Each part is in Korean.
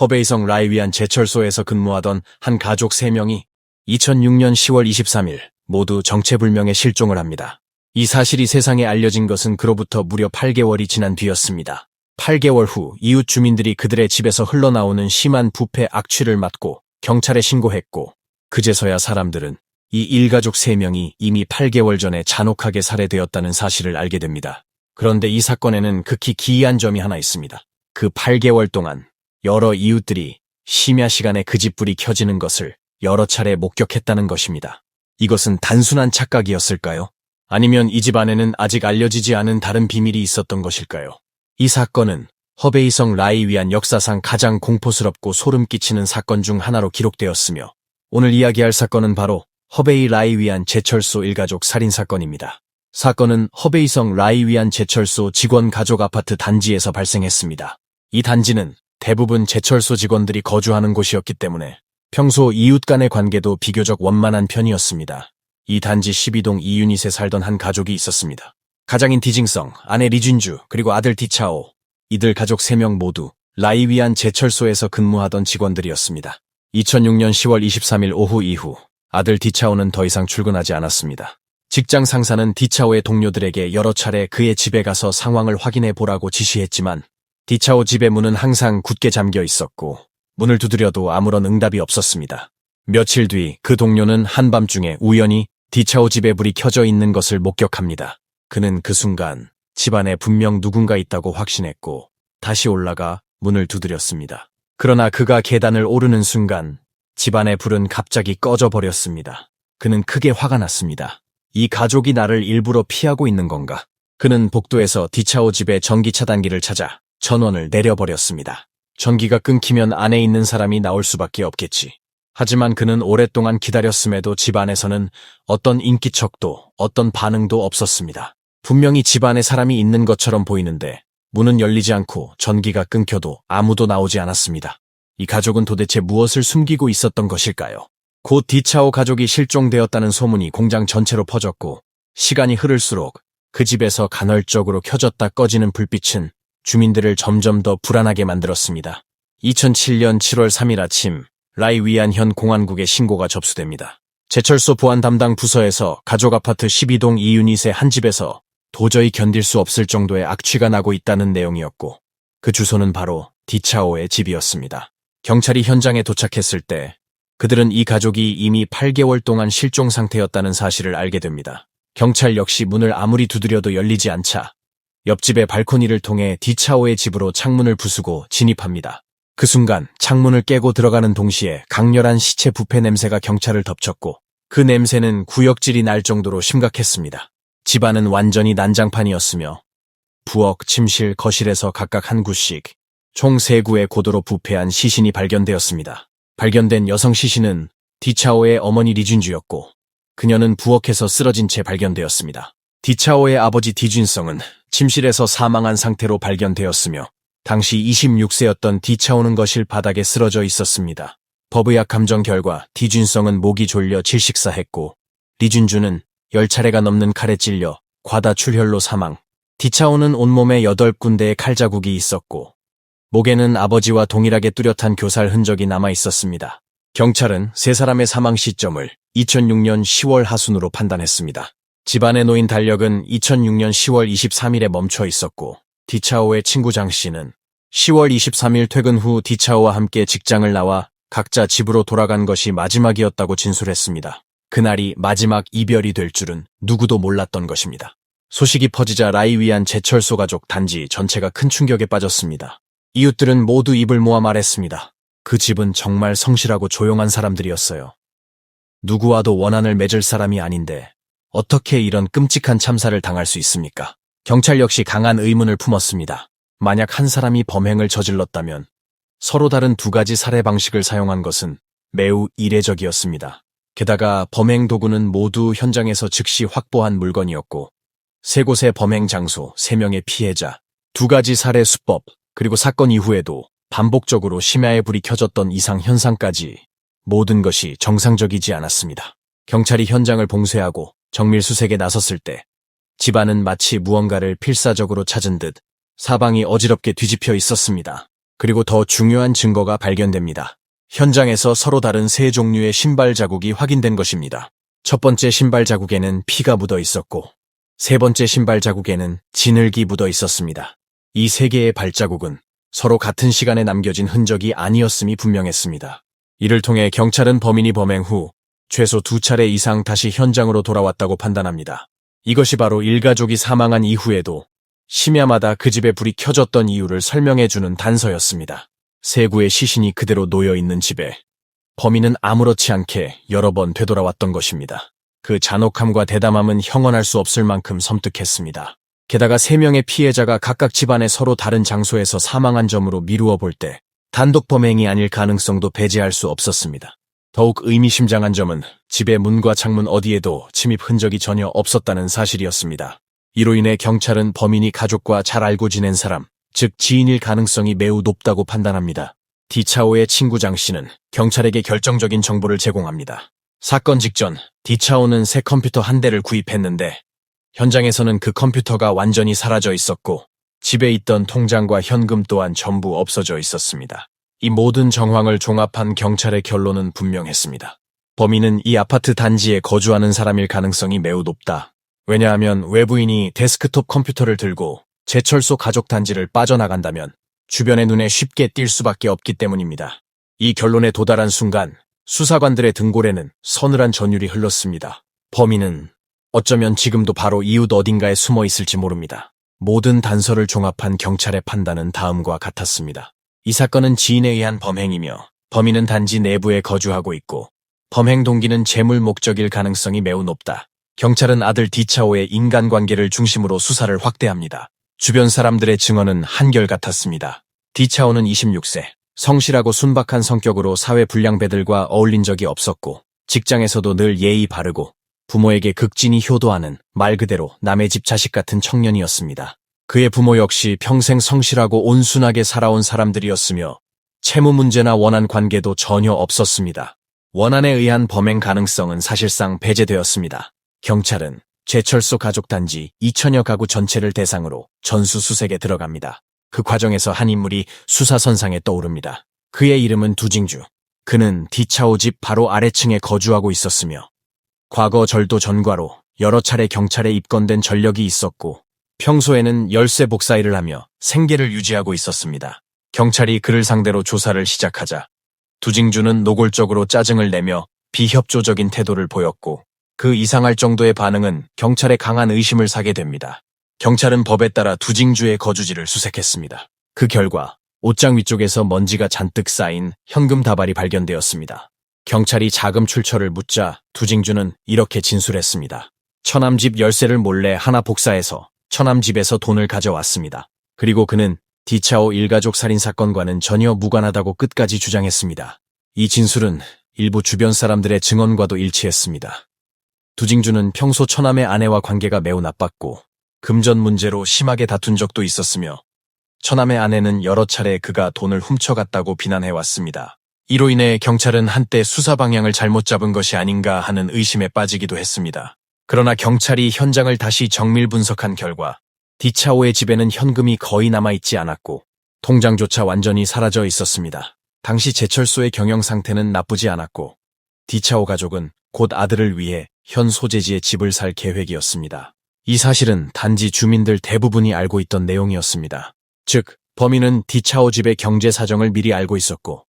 허베이성 라이위안 제철소에서 근무하던 한 가족 3명이 2006년 10월 23일 모두 정체불명의 실종을 합니다. 이 사실이 세상에 알려진 것은 그로부터 무려 8개월이 지난 뒤였습니다. 8개월 후 이웃 주민들이 그들의 집에서 흘러나오는 심한 부패 악취를 맡고 경찰에 신고했고, 그제서야 사람들은 이 일가족 3명이 이미 8개월 전에 잔혹하게 살해되었다는 사실을 알게 됩니다. 그런데 이 사건에는 극히 기이한 점이 하나 있습니다. 그 8개월 동안 여러 이웃들이 심야 시간에 그 집 불이 켜지는 것을 여러 차례 목격했다는 것입니다. 이것은 단순한 착각이었을까요? 아니면 이 집 안에는 아직 알려지지 않은 다른 비밀이 있었던 것일까요? 이 사건은 허베이성 라이위안 역사상 가장 공포스럽고 소름 끼치는 사건 중 하나로 기록되었으며, 오늘 이야기할 사건은 바로 허베이 라이위안 제철소 일가족 살인사건입니다. 사건은 허베이성 라이위안 제철소 직원 가족 아파트 단지에서 발생했습니다. 이 단지는 대부분 제철소 직원들이 거주하는 곳이었기 때문에 평소 이웃 간의 관계도 비교적 원만한 편이었습니다. 이 단지 12동 2유닛에 살던 한 가족이 있었습니다. 가장인 디징성, 아내 리준주, 그리고 아들 디차오. 이들 가족 3명 모두 라이위안 제철소에서 근무하던 직원들이었습니다. 2006년 10월 23일 오후 이후 아들 디차오는 더 이상 출근하지 않았습니다. 직장 상사는 디차오의 동료들에게 여러 차례 그의 집에 가서 상황을 확인해 보라고 지시했지만 디차오 집의 문은 항상 굳게 잠겨 있었고 문을 두드려도 아무런 응답이 없었습니다. 며칠 뒤 그 동료는 한밤중에 우연히 디차오 집에 불이 켜져 있는 것을 목격합니다. 그는 그 순간 집안에 분명 누군가 있다고 확신했고 다시 올라가 문을 두드렸습니다. 그러나 그가 계단을 오르는 순간 집안의 불은 갑자기 꺼져버렸습니다. 그는 크게 화가 났습니다. 이 가족이 나를 일부러 피하고 있는 건가? 그는 복도에서 디차오 집의 전기 차단기를 찾아 전원을 내려버렸습니다. 전기가 끊기면 안에 있는 사람이 나올 수밖에 없겠지. 하지만 그는 오랫동안 기다렸음에도 집 안에서는 어떤 인기척도 어떤 반응도 없었습니다. 분명히 집 안에 사람이 있는 것처럼 보이는데 문은 열리지 않고 전기가 끊겨도 아무도 나오지 않았습니다. 이 가족은 도대체 무엇을 숨기고 있었던 것일까요? 곧 디차오 가족이 실종되었다는 소문이 공장 전체로 퍼졌고 시간이 흐를수록 그 집에서 간헐적으로 켜졌다 꺼지는 불빛은 주민들을 점점 더 불안하게 만들었습니다. 2007년 7월 3일 아침 라이위안 현 공안국에 신고가 접수됩니다. 제철소 보안 담당 부서에서 가족 아파트 12동 2유닛의 한 집에서 도저히 견딜 수 없을 정도의 악취가 나고 있다는 내용이었고, 그 주소는 바로 디차오의 집이었습니다. 경찰이 현장에 도착했을 때 그들은 이 가족이 이미 8개월 동안 실종 상태였다는 사실을 알게 됩니다. 경찰 역시 문을 아무리 두드려도 열리지 않자 옆집의 발코니를 통해 디차오의 집으로 창문을 부수고 진입합니다. 그 순간 창문을 깨고 들어가는 동시에 강렬한 시체 부패 냄새가 경찰을 덮쳤고 그 냄새는 구역질이 날 정도로 심각했습니다. 집안은 완전히 난장판이었으며 부엌, 침실, 거실에서 각각 한 구씩 총 3구의 고도로 부패한 시신이 발견되었습니다. 발견된 여성 시신은 디차오의 어머니 리준주였고 그녀는 부엌에서 쓰러진 채 발견되었습니다. 디차오의 아버지 디준성은 침실에서 사망한 상태로 발견되었으며 당시 26세였던 디차오는 거실 바닥에 쓰러져 있었습니다. 법의학 감정 결과 디준성은 목이 졸려 질식사했고 리준주는 10차례가 넘는 칼에 찔려 과다 출혈로 사망. 디차오는 온몸에 8군데의 칼자국이 있었고 목에는 아버지와 동일하게 뚜렷한 교살 흔적이 남아 있었습니다. 경찰은 3사람의 사망 시점을 2006년 10월 하순으로 판단했습니다. 집안에 놓인 달력은 2006년 10월 23일에 멈춰 있었고 디차오의 친구 장 씨는 10월 23일 퇴근 후 디차오와 함께 직장을 나와 각자 집으로 돌아간 것이 마지막이었다고 진술했습니다. 그날이 마지막 이별이 될 줄은 누구도 몰랐던 것입니다. 소식이 퍼지자 라이위안 제철소 가족 단지 전체가 큰 충격에 빠졌습니다. 이웃들은 모두 입을 모아 말했습니다. 그 집은 정말 성실하고 조용한 사람들이었어요. 누구와도 원한을 맺을 사람이 아닌데 어떻게 이런 끔찍한 참사를 당할 수 있습니까? 경찰 역시 강한 의문을 품었습니다. 만약 한 사람이 범행을 저질렀다면 서로 다른 2가지 살해 방식을 사용한 것은 매우 이례적이었습니다. 게다가 범행 도구는 모두 현장에서 즉시 확보한 물건이었고 3곳의 범행 장소, 3명의 피해자, 2가지 살해 수법, 그리고 사건 이후에도 반복적으로 심야에 불이 켜졌던 이상 현상까지 모든 것이 정상적이지 않았습니다. 경찰이 현장을 봉쇄하고 정밀 수색에 나섰을 때 집안은 마치 무언가를 필사적으로 찾은 듯 사방이 어지럽게 뒤집혀 있었습니다. 그리고 더 중요한 증거가 발견됩니다. 현장에서 서로 다른 세 종류의 신발 자국이 확인된 것입니다. 첫 번째 신발 자국에는 피가 묻어 있었고, 세 번째 신발 자국에는 진흙이 묻어 있었습니다. 이 세 개의 발자국은 서로 같은 시간에 남겨진 흔적이 아니었음이 분명했습니다. 이를 통해 경찰은 범인이 범행 후 최소 2차례 이상 다시 현장으로 돌아왔다고 판단합니다. 이것이 바로 일가족이 사망한 이후에도 심야마다 그 집에 불이 켜졌던 이유를 설명해주는 단서였습니다. 세 구의 시신이 그대로 놓여있는 집에 범인은 아무렇지 않게 여러 번 되돌아왔던 것입니다. 그 잔혹함과 대담함은 형언할 수 없을 만큼 섬뜩했습니다. 게다가 3명의 피해자가 각각 집안의 서로 다른 장소에서 사망한 점으로 미루어 볼 때 단독 범행이 아닐 가능성도 배제할 수 없었습니다. 더욱 의미심장한 점은 집의 문과 창문 어디에도 침입 흔적이 전혀 없었다는 사실이었습니다. 이로 인해 경찰은 범인이 가족과 잘 알고 지낸 사람, 즉 지인일 가능성이 매우 높다고 판단합니다. 디차오의 친구 장 씨는 경찰에게 결정적인 정보를 제공합니다. 사건 직전 디차오는 새 컴퓨터 한 대를 구입했는데 현장에서는 그 컴퓨터가 완전히 사라져 있었고 집에 있던 통장과 현금 또한 전부 없어져 있었습니다. 이 모든 정황을 종합한 경찰의 결론은 분명했습니다. 범인은 이 아파트 단지에 거주하는 사람일 가능성이 매우 높다. 왜냐하면 외부인이 데스크톱 컴퓨터를 들고 제철소 가족 단지를 빠져나간다면 주변의 눈에 쉽게 띌 수밖에 없기 때문입니다. 이 결론에 도달한 순간 수사관들의 등골에는 서늘한 전율이 흘렀습니다. 범인은 어쩌면 지금도 바로 이웃 어딘가에 숨어 있을지 모릅니다. 모든 단서를 종합한 경찰의 판단은 다음과 같았습니다. 이 사건은 지인에 의한 범행이며 범인은 단지 내부에 거주하고 있고 범행 동기는 재물 목적일 가능성이 매우 높다. 경찰은 아들 디차오의 인간관계를 중심으로 수사를 확대합니다. 주변 사람들의 증언은 한결같았습니다. 디차오는 26세, 성실하고 순박한 성격으로 사회 불량배들과 어울린 적이 없었고 직장에서도 늘 예의 바르고 부모에게 극진히 효도하는 말 그대로 남의 집 자식 같은 청년이었습니다. 그의 부모 역시 평생 성실하고 온순하게 살아온 사람들이었으며 채무 문제나 원한 관계도 전혀 없었습니다. 원한에 의한 범행 가능성은 사실상 배제되었습니다. 경찰은 제철소 가족 단지 2000여 가구 전체를 대상으로 전수수색에 들어갑니다. 그 과정에서 한 인물이 수사선상에 떠오릅니다. 그의 이름은 두징주. 그는 디차오 집 바로 아래층에 거주하고 있었으며 과거 절도 전과로 여러 차례 경찰에 입건된 전력이 있었고 평소에는 열쇠 복사 일을 하며 생계를 유지하고 있었습니다. 경찰이 그를 상대로 조사를 시작하자 두징주는 노골적으로 짜증을 내며 비협조적인 태도를 보였고 그 이상할 정도의 반응은 경찰의 강한 의심을 사게 됩니다. 경찰은 법에 따라 두징주의 거주지를 수색했습니다. 그 결과 옷장 위쪽에서 먼지가 잔뜩 쌓인 현금 다발이 발견되었습니다. 경찰이 자금 출처를 묻자 두징주는 이렇게 진술했습니다. 처남집 열쇠를 몰래 하나 복사해서 처남집에서 돈을 가져왔습니다. 그리고 그는 디차오 일가족 살인사건과는 전혀 무관하다고 끝까지 주장했습니다. 이 진술은 일부 주변 사람들의 증언과도 일치했습니다. 두징주는 평소 처남의 아내와 관계가 매우 나빴고 금전 문제로 심하게 다툰 적도 있었으며 처남의 아내는 여러 차례 그가 돈을 훔쳐갔다고 비난해왔습니다. 이로 인해 경찰은 한때 수사 방향을 잘못 잡은 것이 아닌가 하는 의심에 빠지기도 했습니다. 그러나 경찰이 현장을 다시 정밀 분석한 결과 디차오의 집에는 현금이 거의 남아있지 않았고 통장조차 완전히 사라져 있었습니다. 당시 제철소의 경영 상태는 나쁘지 않았고 디차오 가족은 곧 아들을 위해 현 소재지에 집을 살 계획이었습니다. 이 사실은 단지 주민들 대부분이 알고 있던 내용이었습니다. 즉, 범인은 디차오 집의 경제 사정을 미리 알고 있었고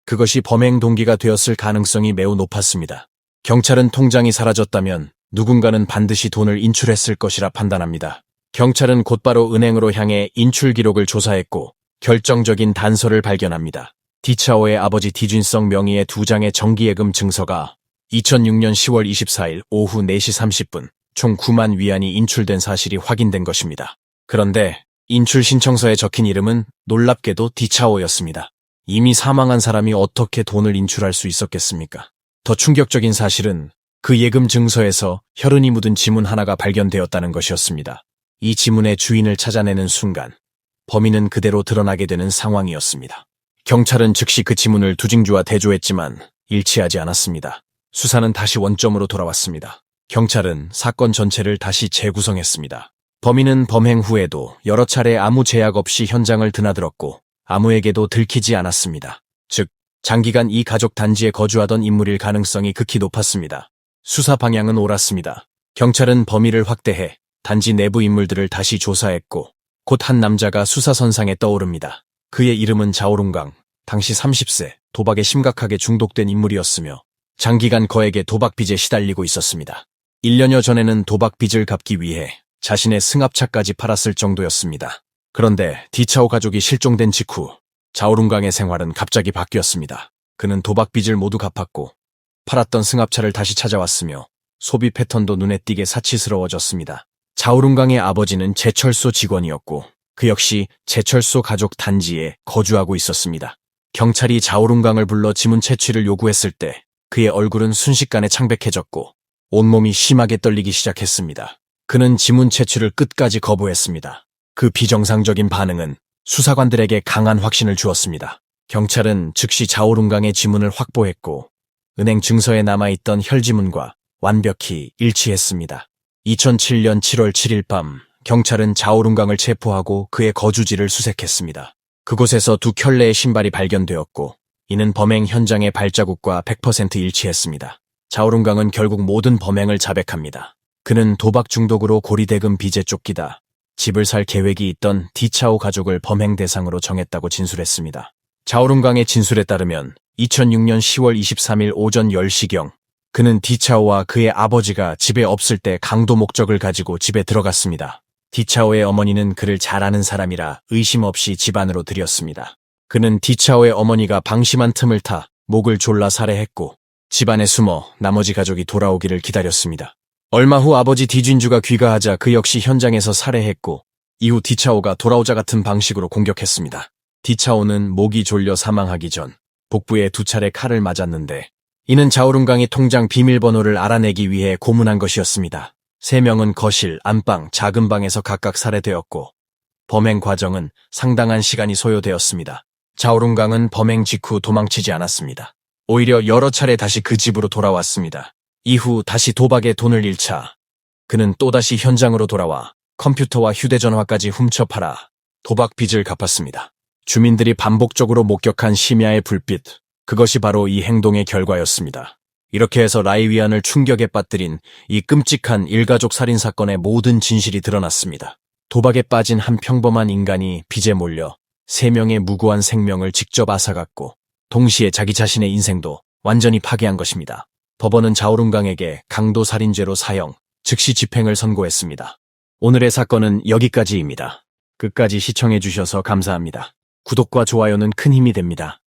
그것이 범행 동기가 되었을 가능성이 매우 높았습니다. 경찰은 통장이 사라졌다면 누군가는 반드시 돈을 인출했을 것이라 판단합니다. 경찰은 곧바로 은행으로 향해 인출 기록을 조사했고 결정적인 단서를 발견합니다. 디차오의 아버지 디준성 명의의 2장의 정기예금 증서가 2006년 10월 24일 오후 4시 30분 총 9만 위안이 인출된 사실이 확인된 것입니다. 그런데 인출 신청서에 적힌 이름은 놀랍게도 디차오였습니다. 이미 사망한 사람이 어떻게 돈을 인출할 수 있었겠습니까? 더 충격적인 사실은 그 예금 증서에서 혈흔이 묻은 지문 하나가 발견되었다는 것이었습니다. 이 지문의 주인을 찾아내는 순간 범인은 그대로 드러나게 되는 상황이었습니다. 경찰은 즉시 그 지문을 두징주와 대조했지만 일치하지 않았습니다. 수사는 다시 원점으로 돌아왔습니다. 경찰은 사건 전체를 다시 재구성했습니다. 범인은 범행 후에도 여러 차례 아무 제약 없이 현장을 드나들었고 아무에게도 들키지 않았습니다. 즉, 장기간 이 가족 단지에 거주하던 인물일 가능성이 극히 높았습니다. 수사 방향은 옳았습니다. 경찰은 범위를 확대해 단지 내부 인물들을 다시 조사했고 곧 한 남자가 수사선상에 떠오릅니다. 그의 이름은 자오룽강, 당시 30세, 도박에 심각하게 중독된 인물이었으며 장기간 거액의 도박 빚에 시달리고 있었습니다. 1년여 전에는 도박 빚을 갚기 위해 자신의 승합차까지 팔았을 정도였습니다. 그런데 디차오 가족이 실종된 직후 자오룽강의 생활은 갑자기 바뀌었습니다. 그는 도박 빚을 모두 갚았고 팔았던 승합차를 다시 찾아왔으며 소비 패턴도 눈에 띄게 사치스러워졌습니다. 자오룽강의 아버지는 제철소 직원이었고 그 역시 제철소 가족 단지에 거주하고 있었습니다. 경찰이 자오룽강을 불러 지문 채취를 요구했을 때 그의 얼굴은 순식간에 창백해졌고 온몸이 심하게 떨리기 시작했습니다. 그는 지문 채취를 끝까지 거부했습니다. 그 비정상적인 반응은 수사관들에게 강한 확신을 주었습니다. 경찰은 즉시 자오룽강의 지문을 확보했고 은행 증서에 남아있던 혈지문과 완벽히 일치했습니다. 2007년 7월 7일 밤 경찰은 자오룽강을 체포하고 그의 거주지를 수색했습니다. 그곳에서 두 켤레의 신발이 발견되었고 이는 범행 현장의 발자국과 100% 일치했습니다. 자오룽강은 결국 모든 범행을 자백합니다. 그는 도박 중독으로 고리대금 빚에 쫓기다 집을 살 계획이 있던 디차오 가족을 범행 대상으로 정했다고 진술했습니다. 자오룽강의 진술에 따르면 2006년 10월 23일 오전 10시경 그는 디차오와 그의 아버지가 집에 없을 때 강도 목적을 가지고 집에 들어갔습니다. 디차오의 어머니는 그를 잘 아는 사람이라 의심 없이 집 안으로 들였습니다. 그는 디차오의 어머니가 방심한 틈을 타 목을 졸라 살해했고 집안에 숨어 나머지 가족이 돌아오기를 기다렸습니다. 얼마 후 아버지 디쥔주가 귀가하자 그 역시 현장에서 살해했고 이후 디차오가 돌아오자 같은 방식으로 공격했습니다. 디차오는 목이 졸려 사망하기 전 복부에 2차례 칼을 맞았는데 이는 자오룽강이 통장 비밀번호를 알아내기 위해 고문한 것이었습니다. 3명은 거실, 안방, 작은 방에서 각각 살해되었고 범행 과정은 상당한 시간이 소요되었습니다. 자오룽강은 범행 직후 도망치지 않았습니다. 오히려 여러 차례 다시 그 집으로 돌아왔습니다. 이후 다시 도박에 돈을 잃자 그는 또다시 현장으로 돌아와 컴퓨터와 휴대전화까지 훔쳐 팔아 도박 빚을 갚았습니다. 주민들이 반복적으로 목격한 심야의 불빛, 그것이 바로 이 행동의 결과였습니다. 이렇게 해서 라이위안을 충격에 빠뜨린 이 끔찍한 일가족 살인사건의 모든 진실이 드러났습니다. 도박에 빠진 한 평범한 인간이 빚에 몰려 3명의 무고한 생명을 직접 앗아갔고 동시에 자기 자신의 인생도 완전히 파괴한 것입니다. 법원은 자오룽강에게 강도살인죄로 사형, 즉시 집행을 선고했습니다. 오늘의 사건은 여기까지입니다. 끝까지 시청해주셔서 감사합니다. 구독과 좋아요는 큰 힘이 됩니다.